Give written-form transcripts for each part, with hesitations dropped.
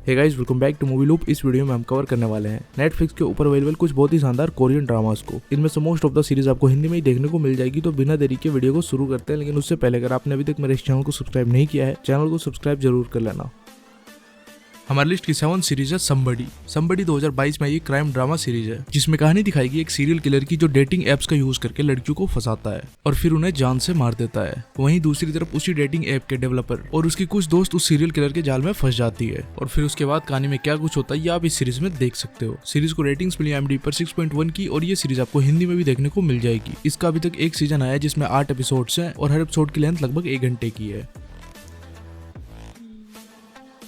Hey guys, welcome back to Movie Loop. इस video में हम कवर करने वाले हैं नेटफ्लिक्स के ऊपर अवेलेबल कुछ बहुत ही शानदार कोरियन ड्रामास को। इनमें से मोस्ट ऑफ द सीरीज आपको हिंदी में ही देखने को मिल जाएगी। तो बिना देरी के वीडियो को शुरू करते हैं, लेकिन उससे पहले अगर आपने अभी तक मेरे इस चैनल को सब्सक्राइब नहीं किया है, चैनल को सब्सक्राइब जरूर कर लेना। हमारी लिस्ट की 7th सीरीज है समबडी 2022 में ये क्राइम ड्रामा सीरीज है, जिसमें कहानी दिखाएगी एक सीरियल किलर की जो डेटिंग एप्स का यूज करके लड़कियों को फंसाता है और फिर उन्हें जान से मार देता है। वहीं दूसरी तरफ उसी डेटिंग ऐप के डेवलपर और उसकी कुछ दोस्त उस सीरियल किलर के जाल में फंस जाती है और फिर उसके बाद कहानी में क्या कुछ होता है ये आप इस सीरीज में देख सकते हो। सीरीज को रेटिंग्स मिली IMDb पर 6.1 की और ये सीरीज आपको हिंदी में भी देखने को मिल जाएगी। इसका अभी तक एक सीजन आया है जिसमें 8 एपिसोड्स हैं और हर एपिसोड की लेंथ लगभग 1 घंटे की है।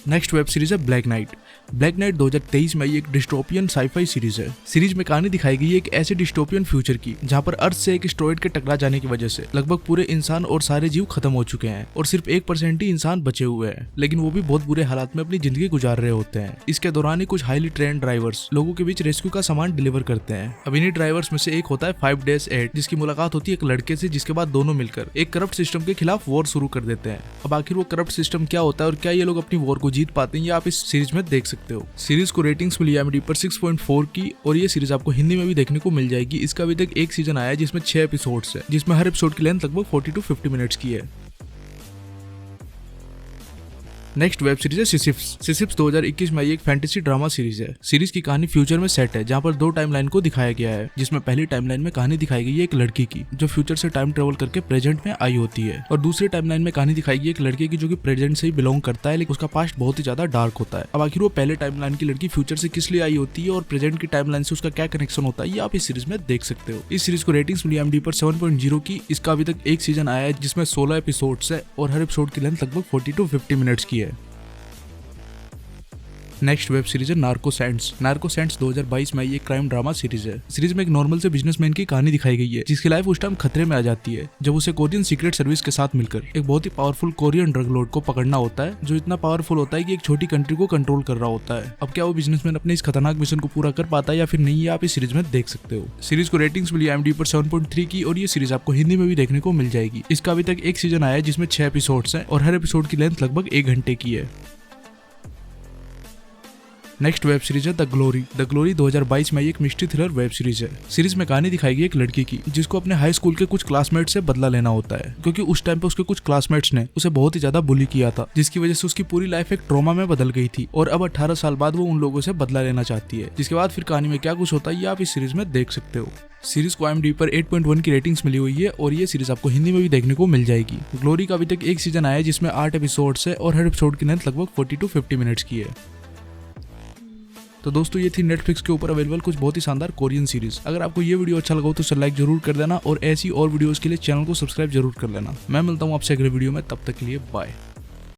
नेक्स्ट वेब सीरीज है ब्लैक नाइट 2023 में एक डिस्टोपियन साइफाई सीरीज है। सीरीज में कहानी दिखाई गई है एक ऐसे डिस्टोपियन फ्यूचर की जहां पर अर्थ से एक एस्टेरॉयड के टकरा जाने की वजह से लगभग पूरे इंसान और सारे जीव खत्म हो चुके हैं और सिर्फ 1% ही इंसान बचे हुए हैं, लेकिन वो भी बहुत बुरे हालात में अपनी जिंदगी गुजार रहे होते हैं। इसके दौरान ही कुछ हाईली ट्रेंड ड्राइवर्स लोगों के बीच रेस्क्यू का सामान डिलीवर करते हैं। अब इन्हीं ड्राइवर्स में से एक होता है 5 Days 8, जिसकी मुलाकात होती है एक लड़के से, जिसके बाद दोनों मिलकर एक करप्ट सिस्टम के खिलाफ वॉर शुरू कर देते हैं। अब आखिर वो करप्ट सिस्टम क्या होता है और क्या ये लोग अपनी वॉर को जीत पाते हैं, ये आप इस सीरीज में देख सकते हो। सीरीज को रेटिंग्स मिली IMDb पर 6.4 की और ये सीरीज आपको हिंदी में भी देखने को मिल जाएगी। इसका अभी तक एक सीजन आया है जिसमें 6 एपिसोड्स है, जिसमें हर एपिसोड की लेंथ लगभग 40 to 50 मिनट्स की है। नेक्स्ट वेब सीरीज है सिसिफ्स 2021 में एक फैंटेसी ड्रामा सीरीज है। सीरीज की कहानी फ्यूचर में सेट है, जहां पर 2 टाइमलाइन को दिखाया गया है, जिसमें पहली टाइमलाइन में कहानी दिखाई गई है एक लड़की की जो फ्यूचर से टाइम ट्रेवल करके प्रेजेंट में आई होती है, और दूसरी टाइमलाइन में कहानी दिखाई गई एक लड़के की जो कि प्रेजेंट से ही बिलोंग करता है, लेकिन उसका पास्ट बहुत ही ज्यादा डार्क होता है। अब आखिर वो पहले टाइमलाइन की लड़की फ्यूचर से किस लिए आई होती है और प्रेजेंट की टाइमलाइन से उसका क्या कनेक्शन होता है, ये आप इस सीरीज में देख सकते हो। इस सीरीज को रेटिंग्स मिली IMDb पर 7.0 की। इसका अभी तक एक सीजन आया है जिसमें 16 एपिसोड्स है और हर एपिसोड की लेंथ लगभग 40 to 50 मिनट्स की है। नेक्स्ट वेब सीरीज है नार्को सैंड्स 2022 में ये क्राइम ड्रामा सीरीज है। सीरीज में एक नॉर्मल से बिजनेसमैन की कहानी दिखाई गई है, जिसकी लाइफ उस टाइम खतरे में आ जाती है जब उसे कोरियन सीक्रेट सर्विस के साथ मिलकर एक बहुत ही पावरफुल कोरियन ड्रग लॉर्ड को पकड़ना होता है, जो इतना पावरफुल होता है कि एक छोटी कंट्री को कंट्रोल कर रहा होता है। अब क्या वो बिजनेसमैन अपने इस खतरनाक मिशन को पूरा कर पाता है या फिर नहीं, आप इस सीरीज में देख सकते हो। सीरीज को रेटिंग्स मिली IMDb पर 7.3 की और ये सीरीज आपको हिंदी में भी देखने को मिल जाएगी। इसका अभी तक एक सीजन आया है जिसमें 6 एपिसोड्स हैं और हर एपिसोड की लेंथ लगभग 1 घंटे की है। नेक्स्ट वेब सीरीज है द ग्लोरी 2022 में एक मिस्ट्री थ्रिलर वेब सीरीज है। सीरीज में कहानी दिखाई गई एक लड़की की जिसको अपने हाई स्कूल के कुछ क्लासमेट से बदला लेना होता है, क्योंकि उस टाइम पे उसके कुछ क्लासमेट्स ने उसे बहुत ही ज्यादा बुली किया था, जिसकी वजह से उसकी पूरी लाइफ एक ट्रॉमा में बदल गई थी और अब 18 साल बाद वो उन लोगों से बदला लेना चाहती है। जिसके बाद फिर कहानी में क्या कुछ होता है ये आप इस सीरीज में देख सकते हो। सीरीज को IMDb पर 8.1 की रेटिंग्स मिली हुई है और ये सीरीज आपको हिंदी में भी देखने को मिल जाएगी। ग्लोरी का अभी तक एक सीजन आया है जिसमें 8 एपिसोड्स है और हर एपिसोड की लेंथ लगभग 40 to 50 मिनट्स की है। तो दोस्तों, ये थी नेटफ्लिक्स के ऊपर अवेलेबल कुछ बहुत ही शानदार कोरियन सीरीज। अगर आपको ये वीडियो अच्छा लगा तो इसे लाइक जरूर कर देना और ऐसी और वीडियोस के लिए चैनल को सब्सक्राइब जरूर कर लेना। मैं मिलता हूँ आपसे अगले वीडियो में, तब तक के लिए बाय।